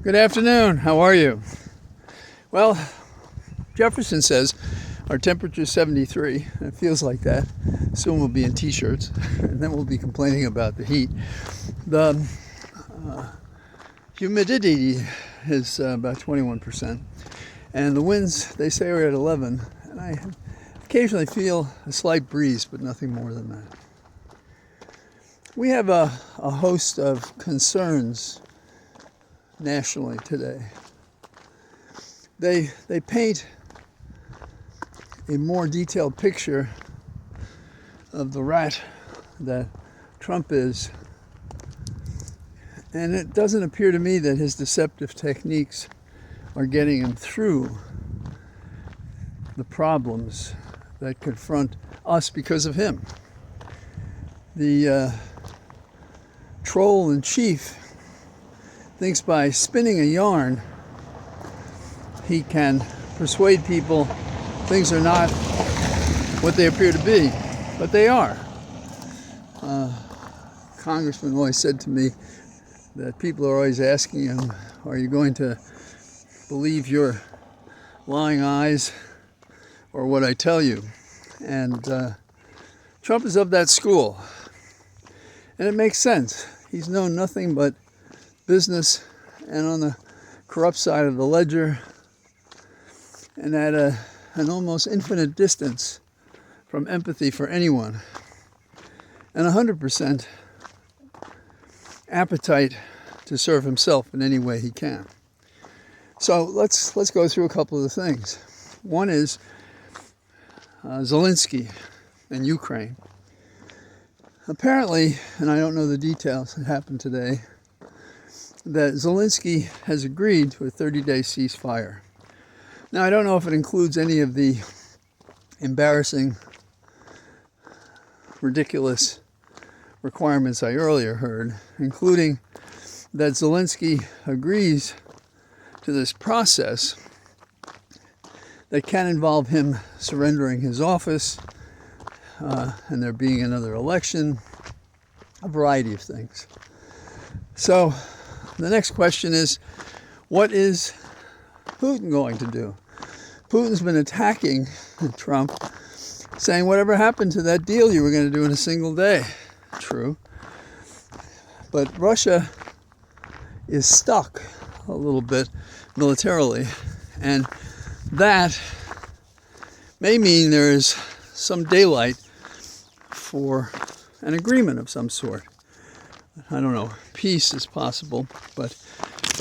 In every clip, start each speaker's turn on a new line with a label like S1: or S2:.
S1: Good afternoon. How are you? Well, Jefferson says our temperature is 73. And it feels like that. Soon we'll be in t-shirts, and then we'll be complaining about the heat. The humidity is about 21%, and the winds, they say, are at 11. And I occasionally feel a slight breeze, but nothing more than that. We have a host of concerns nationally today. They paint a more detailed picture of the rat that Trump is, and it doesn't appear to me that his deceptive techniques are getting him through the problems that confront us because of him. The troll in chief thinks by spinning a yarn he can persuade people things are not what they appear to be, but they are. Congressman always said to me that people are always asking him, are you going to believe your lying eyes or what I tell you? And Trump is of that school, and it makes sense. He's known nothing but business and on the corrupt side of the ledger, and at an almost infinite distance from empathy for anyone, and 100% appetite to serve himself in any way he can. So let's go through a couple of the things. One is Zelensky and Ukraine. Apparently, and I don't know the details that happened today, that Zelensky has agreed to a 30-day ceasefire. Now, I don't know if it includes any of the embarrassing, ridiculous requirements I earlier heard, including that Zelensky agrees to this process that can involve him surrendering his office, and there being another election, a variety of things. So the next question is, what is Putin going to do? Putin's been attacking Trump, saying whatever happened to that deal you were going to do in a single day. True. But Russia is stuck a little bit militarily, and that may mean there is some daylight for an agreement of some sort. I don't know, peace is possible, but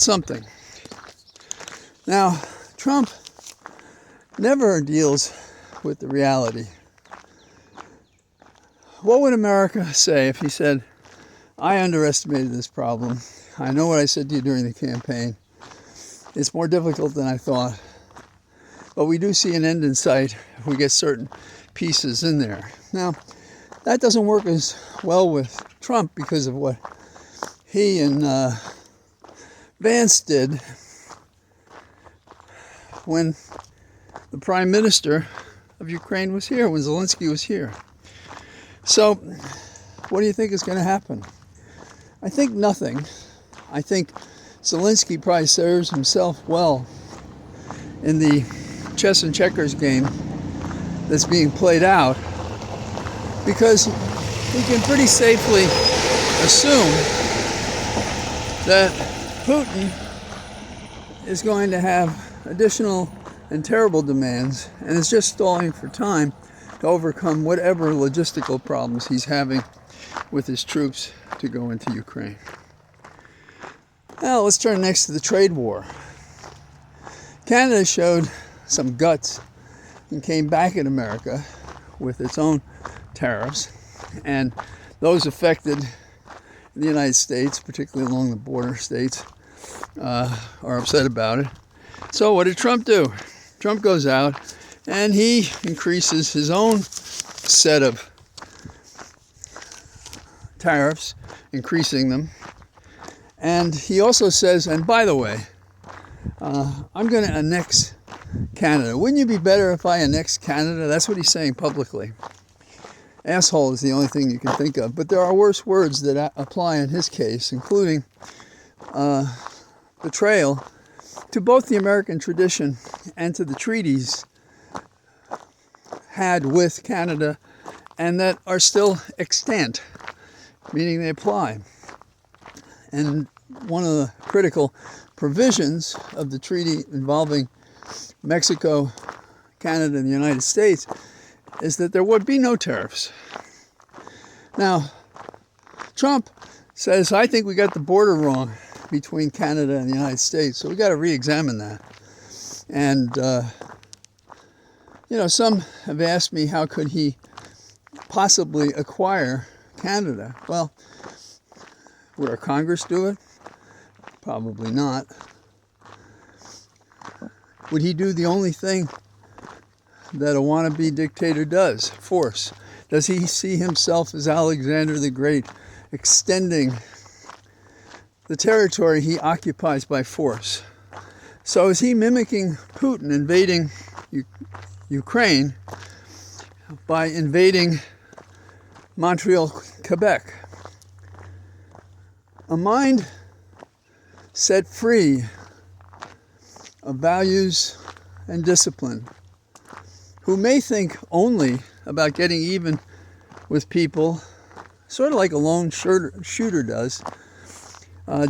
S1: something. Now, Trump never deals with the reality. What would America say if he said, I underestimated this problem. I know what I said to you during the campaign. It's more difficult than I thought. But we do see an end in sight if we get certain pieces in there. Now, that doesn't work as well with Trump because of what he and Vance did when the prime minister of Ukraine was here, when Zelensky was here. So, what do you think is going to happen? I think nothing. I think Zelensky probably serves himself well in the chess and checkers game that's being played out, because we can pretty safely assume that Putin is going to have additional and terrible demands, and is just stalling for time to overcome whatever logistical problems he's having with his troops to go into Ukraine. Now let's turn next to the trade war. Canada showed some guts and came back at America with its own tariffs, and those affected in the United States, particularly along the border states, are upset about it. So what did Trump do? Trump goes out and he increases his own set of tariffs, increasing them. And he also says, and by the way, I'm going to annex Canada. Wouldn't you be better if I annexed Canada? That's what he's saying publicly. Asshole is the only thing you can think of. But there are worse words that apply in his case, including betrayal to both the American tradition and to the treaties had with Canada and that are still extant, meaning they apply. And one of the critical provisions of the treaty involving Mexico, Canada, and the United States is that there would be no tariffs. Now, Trump says, I think we got the border wrong between Canada and the United States, so we got to re-examine that. And, some have asked me how could he possibly acquire Canada. Well, would our Congress do it? Probably not. Would he do the only thing that a wannabe dictator does? Force. Does he see himself as Alexander the Great, extending the territory he occupies by force? So is he mimicking Putin invading Ukraine by invading Montreal, Quebec? A mind set free of values and discipline, who may think only about getting even with people, sort of like a lone shooter does,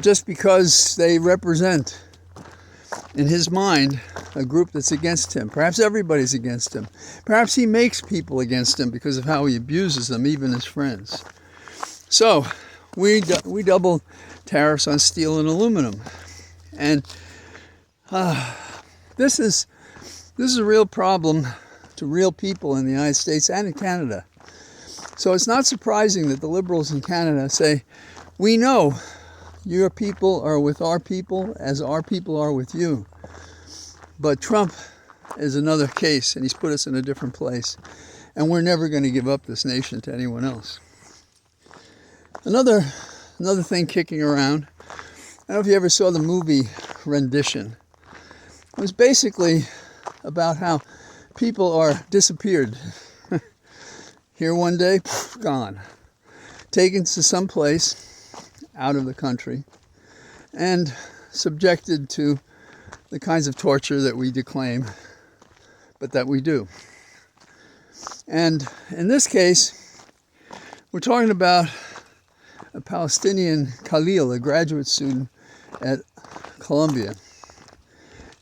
S1: just because they represent, in his mind, a group that's against him. Perhaps everybody's against him. Perhaps he makes people against him because of how he abuses them, even his friends. So, we double tariffs on steel and aluminum. And this is a real problem to real people in the United States and in Canada. So it's not surprising that the liberals in Canada say, we know your people are with our people as our people are with you. But Trump is another case, and he's put us in a different place. And we're never going to give up this nation to anyone else. Another thing kicking around, I don't know if you ever saw the movie Rendition. It was basically about how people are disappeared. Here one day, gone. Taken to some place out of the country and subjected to the kinds of torture that we declaim, but that we do. And in this case, we're talking about a Palestinian Khalil, a graduate student at Columbia.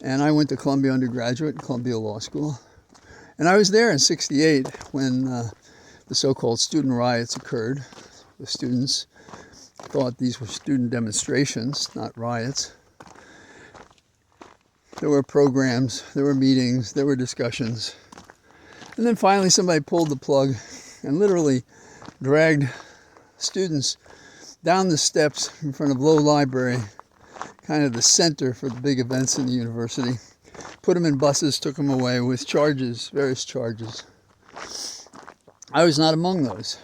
S1: And I went to Columbia undergraduate, Columbia Law School. And I was there in '68 when the so-called student riots occurred. The students thought these were student demonstrations, not riots. There were programs, there were meetings, there were discussions. And then finally somebody pulled the plug and literally dragged students down the steps in front of Low Library, kind of the center for the big events in the university. Put them in buses, took them away with charges, various charges. I was not among those.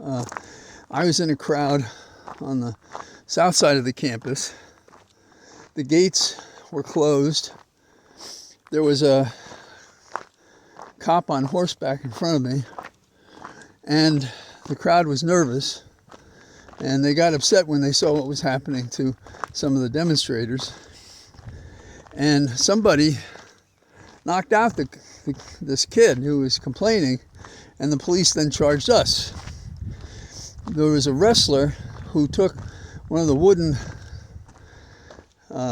S1: I was in a crowd on the south side of the campus. The gates were closed. There was a cop on horseback in front of me, and the crowd was nervous, and they got upset when they saw what was happening to some of the demonstrators. And somebody knocked out this kid who was complaining, and the police then charged us. There was a wrestler who took one of the wooden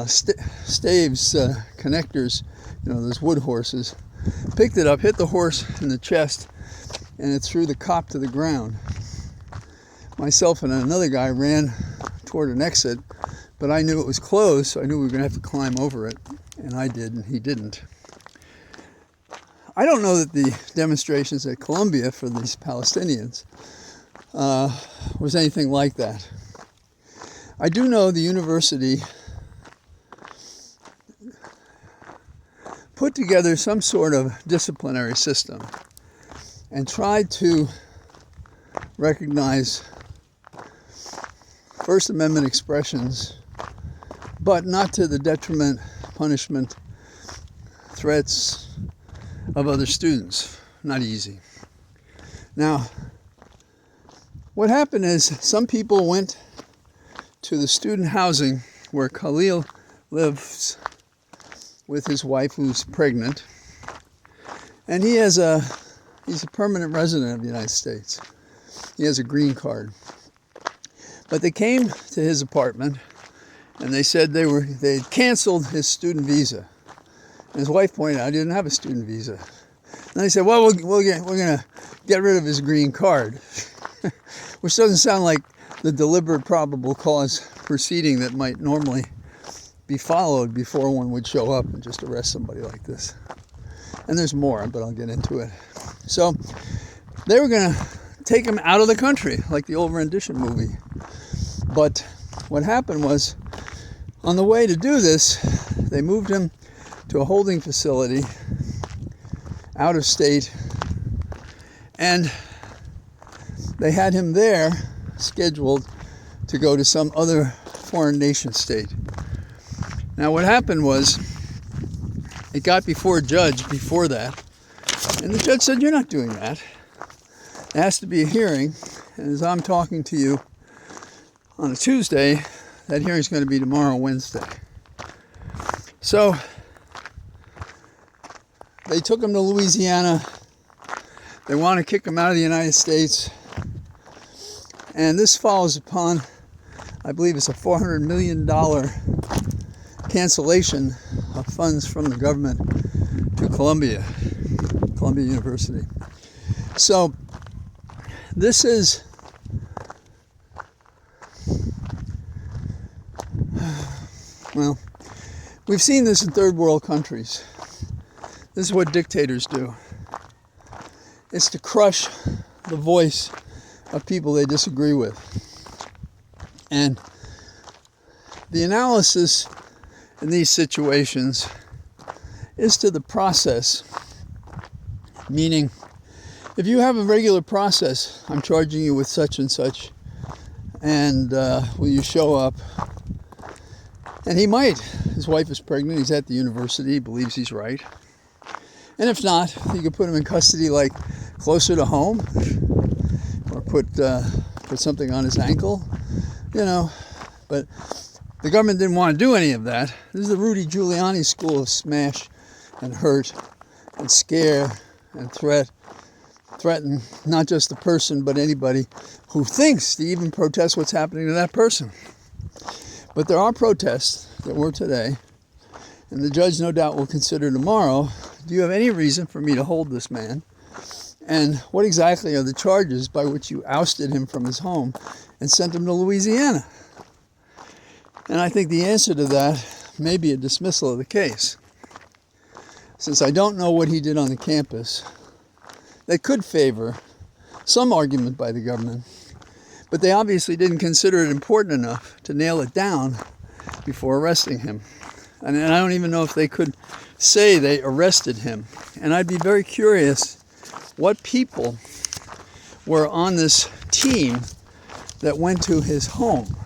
S1: staves, connectors, those wood horses, picked it up, hit the horse in the chest, and it threw the cop to the ground. Myself and another guy ran toward an exit, but I knew it was closed, so I knew we were going to have to climb over it, and I did, and he didn't. I don't know that the demonstrations at Columbia for these Palestinians was anything like that. I do know the university put together some sort of disciplinary system and tried to recognize First Amendment expressions, but not to the detriment, punishment, threats of other students. Not easy. Now, what happened is some people went to the student housing where Khalil lives with his wife who's pregnant, and he's a permanent resident of the United States. He has a green card. But they came to his apartment and they said they had canceled his student visa. And his wife pointed out he didn't have a student visa. And they said, well, we're going to get rid of his green card, which doesn't sound like the deliberate probable cause proceeding that might normally be followed before one would show up and just arrest somebody like this. And there's more, but I'll get into it. So they were going to take him out of the country, like the old rendition movie. But what happened was, on the way to do this, they moved him to a holding facility out of state, and they had him there scheduled to go to some other foreign nation state. Now what happened was, it got before a judge before that, and the judge said, you're not doing that. There has to be a hearing, and as I'm talking to you on a Tuesday, that hearing's going to be tomorrow, Wednesday. So they took him to Louisiana. They want to kick him out of the United States. And this follows upon, I believe it's a $400 million cancellation of funds from the government to Columbia University. So this is, well, we've seen this in third world countries. This is what dictators do. It's to crush the voice of people they disagree with. And the analysis in these situations is to the process. Meaning, if you have a regular process, I'm charging you with such and such, and will you show up? And he might. His wife is pregnant, he's at the university, he believes he's right. And if not, you could put him in custody, like closer to home, or put something on his ankle, you know. But the government didn't want to do any of that. This is the Rudy Giuliani school of smash and hurt and scare and threaten not just the person, but anybody who thinks to even protest what's happening to that person. But there are protests that were today, and the judge no doubt will consider tomorrow, do you have any reason for me to hold this man? And what exactly are the charges by which you ousted him from his home and sent him to Louisiana? And I think the answer to that may be a dismissal of the case. Since I don't know what he did on the campus, that could favor some argument by the government, but they obviously didn't consider it important enough to nail it down before arresting him. And I don't even know if they could say they arrested him. And I'd be very curious what people were on this team that went to his home.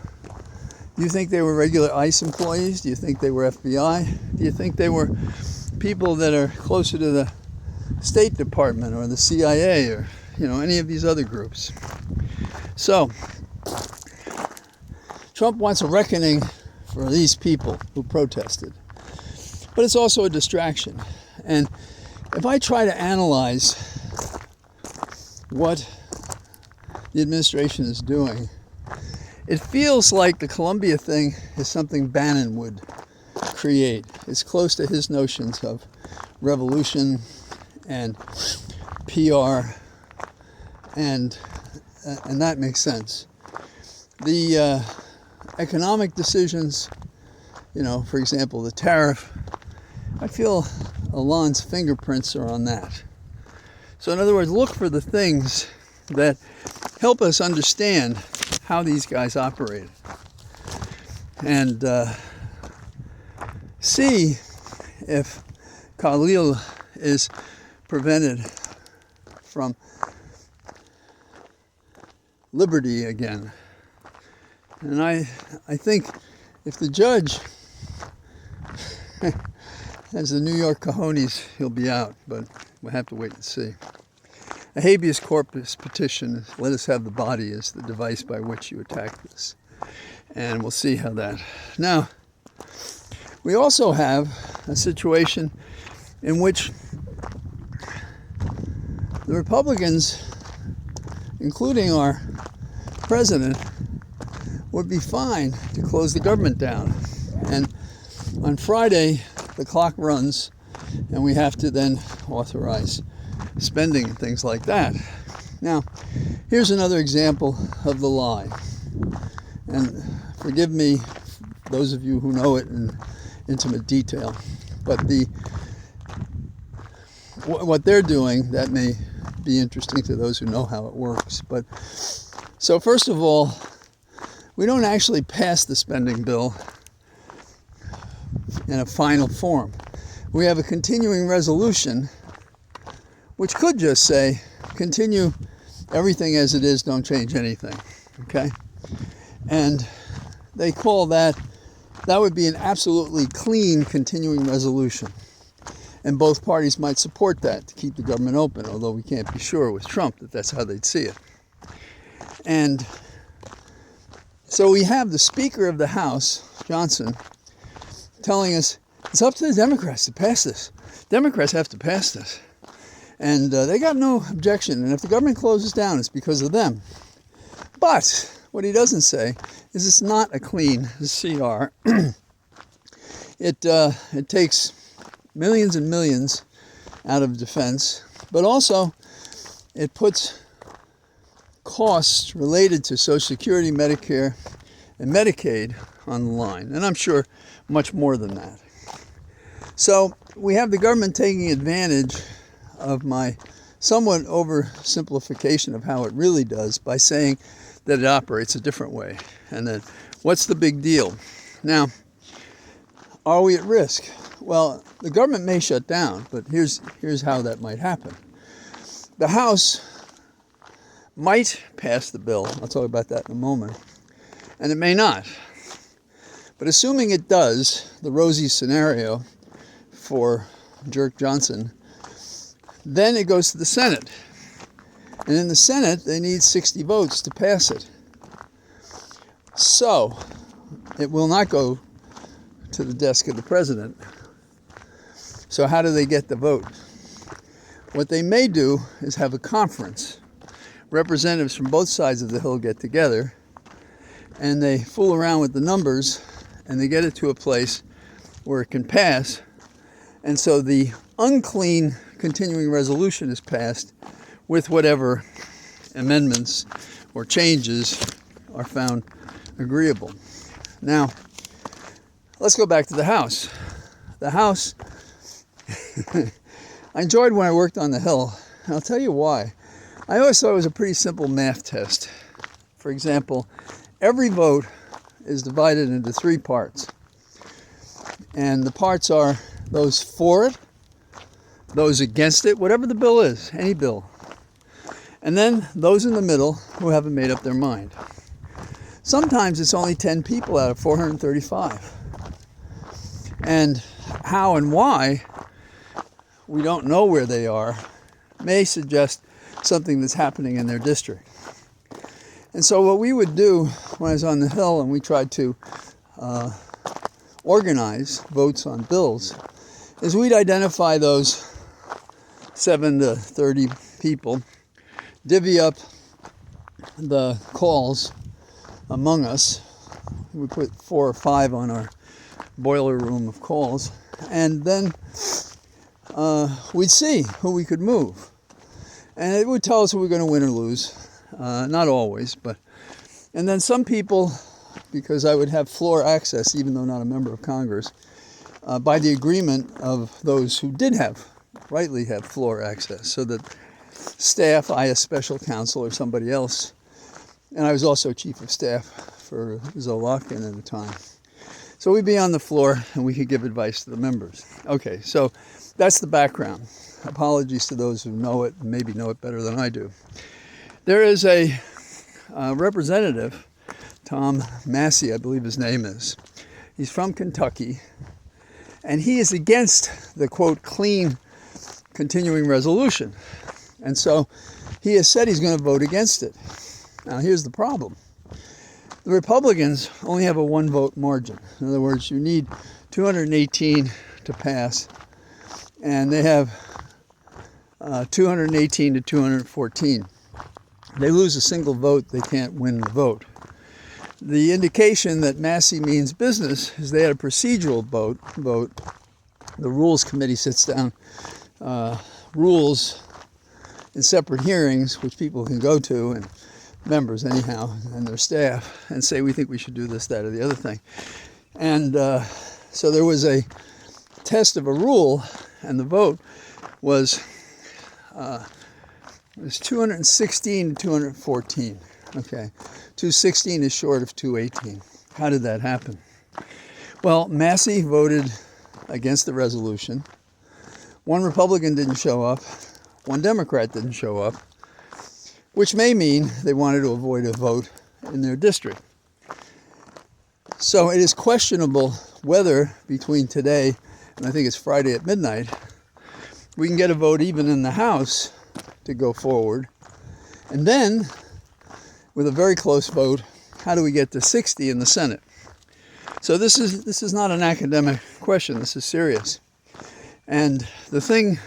S1: Do you think they were regular ICE employees? Do you think they were FBI? Do you think they were people that are closer to the State Department or the CIA or, any of these other groups? So, Trump wants a reckoning for these people who protested. But it's also a distraction. And if I try to analyze what the administration is doing, it feels like the Columbia thing is something Bannon would create. It's close to his notions of revolution and PR, and that makes sense. The economic decisions, for example, the tariff, I feel Alon's fingerprints are on that. So in other words, look for the things that help us understand how these guys operate, and see if Khalil is prevented from liberty again. And I think if the judge has the New York cojones, he'll be out, but we'll have to wait and see. A habeas corpus petition, let us have the body, is the device by which you attack this. And we'll see how that. Now, We also have a situation in which the Republicans, including our president, would be fine to close the government down. And on Friday, the clock runs, and we have to then authorize spending and things like that. Now, here's another example of the lie. And forgive me, those of you who know it in intimate detail, but what they're doing, that may be interesting to those who know how it works. But so first of all, we don't actually pass the spending bill in a final form. We have a continuing resolution which could just say, continue everything as it is, don't change anything, okay? And they call that would be an absolutely clean continuing resolution. And both parties might support that to keep the government open, although we can't be sure with Trump that that's how they'd see it. And so we have the Speaker of the House, Johnson, telling us it's up to the Democrats to pass this. Democrats have to pass this. And they got no objection. And if the government closes down, it's because of them. But what he doesn't say is it's not a clean CR. It takes millions and millions out of defense, but also it puts costs related to Social Security, Medicare, and Medicaid on the line. And I'm sure much more than that. So we have the government taking advantage of my somewhat oversimplification of how it really does by saying that it operates a different way. And then what's the big deal? Now, are we at risk? Well, the government may shut down, but here's how that might happen. The House might pass the bill. I'll talk about that in a moment. And it may not. But assuming it does, the rosy scenario for Jerk Johnson, then it goes to the Senate. And in the Senate, they need 60 votes to pass it. So, it will not go to the desk of the president. So how do they get the vote? What they may do is have a conference. Representatives from both sides of the hill get together, and they fool around with the numbers, and they get it to a place where it can pass. And so the unclean continuing resolution is passed with whatever amendments or changes are found agreeable. Now, let's go back to the House. The House, I enjoyed when I worked on the Hill, and I'll tell you why. I always thought it was a pretty simple math test. For example, every vote is divided into 3 parts. And the parts are those for it, those against it, whatever the bill is, any bill. And then those in the middle who haven't made up their mind. Sometimes it's only 10 people out of 435. And how and why, we don't know where they are, may suggest something that's happening in their district. And so what we would do when I was on the Hill and we tried to organize votes on bills is we'd identify those 7 to 30 people, divvy up the calls among us. We put 4 or 5 on our boiler room of calls, and then we'd see who we could move. And it would tell us if we were going to win or lose. Not always, but... And then some people, because I would have floor access, even though not a member of Congress, by the agreement of those who did rightly have floor access, so that staff, I as special counsel or somebody else, and I was also chief of staff for Zolotkin at the time. So we'd be on the floor and we could give advice to the members. Okay, so that's the background. Apologies to those who know it, and maybe know it better than I do. There is a representative, Tom Massey, I believe his name is. He's from Kentucky, and he is against the, quote, clean continuing resolution. And so he has said he's going to vote against it. Now, here's the problem. The Republicans only have a 1-vote margin. In other words, you need 218 to pass, and they have 218 to 214. They lose a single vote, they can't win the vote. The indication that Massey means business is they had a procedural vote. The Rules Committee sits down, rules in separate hearings, which people can go to, and members anyhow, and their staff, and say, we think we should do this, that, or the other thing. And so there was a test of a rule, and the vote was 216 to 214. Okay, 216 is short of 218. How did that happen? Well, Massey voted against the resolution. One Republican didn't show up. One Democrat didn't show up, which may mean they wanted to avoid a vote in their district. So it is questionable whether between today and I think it's Friday at midnight, we can get a vote even in the House to go forward. And then, with a very close vote, how do we get to 60 in the Senate? So this is not an academic question. This is serious. And the thing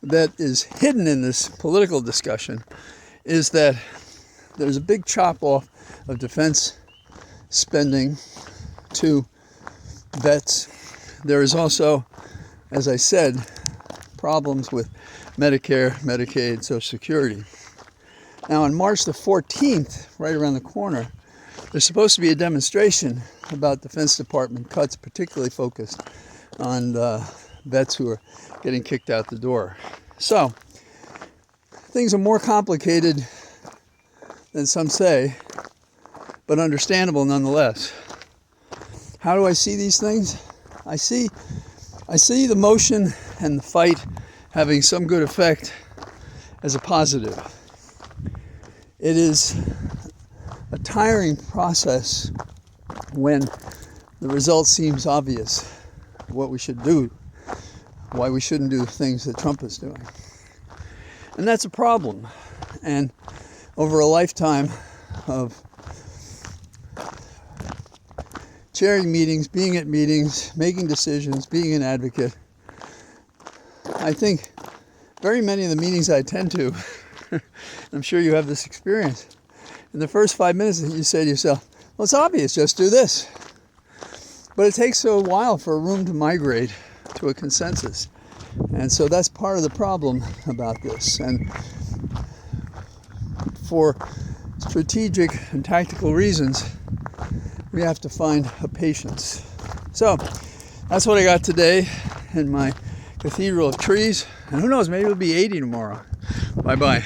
S1: that is hidden in this political discussion is that there's a big chop off of defense spending to vets. There is also, as I said, problems with Medicare, Medicaid, Social Security. Now on March the 14th, right around the corner, there's supposed to be a demonstration about Defense Department cuts, particularly focused on vets who are getting kicked out the door. So, things are more complicated than some say, but understandable nonetheless. How do I see these things? I see the motion and the fight having some good effect as a positive. It is a tiring process when the result seems obvious, what we should do, why we shouldn't do things that Trump is doing. And that's a problem. And over a lifetime of chairing meetings, being at meetings, making decisions, being an advocate, I think very many of the meetings I attend to, I'm sure you have this experience, in the first 5 minutes you say to yourself, well, it's obvious, just do this. But it takes a while for a room to migrate to a consensus. And so that's part of the problem about this. And for strategic and tactical reasons, we have to find a patience. So that's what I got today in my cathedral of trees. And who knows, maybe it'll be 80 tomorrow. Bye-bye.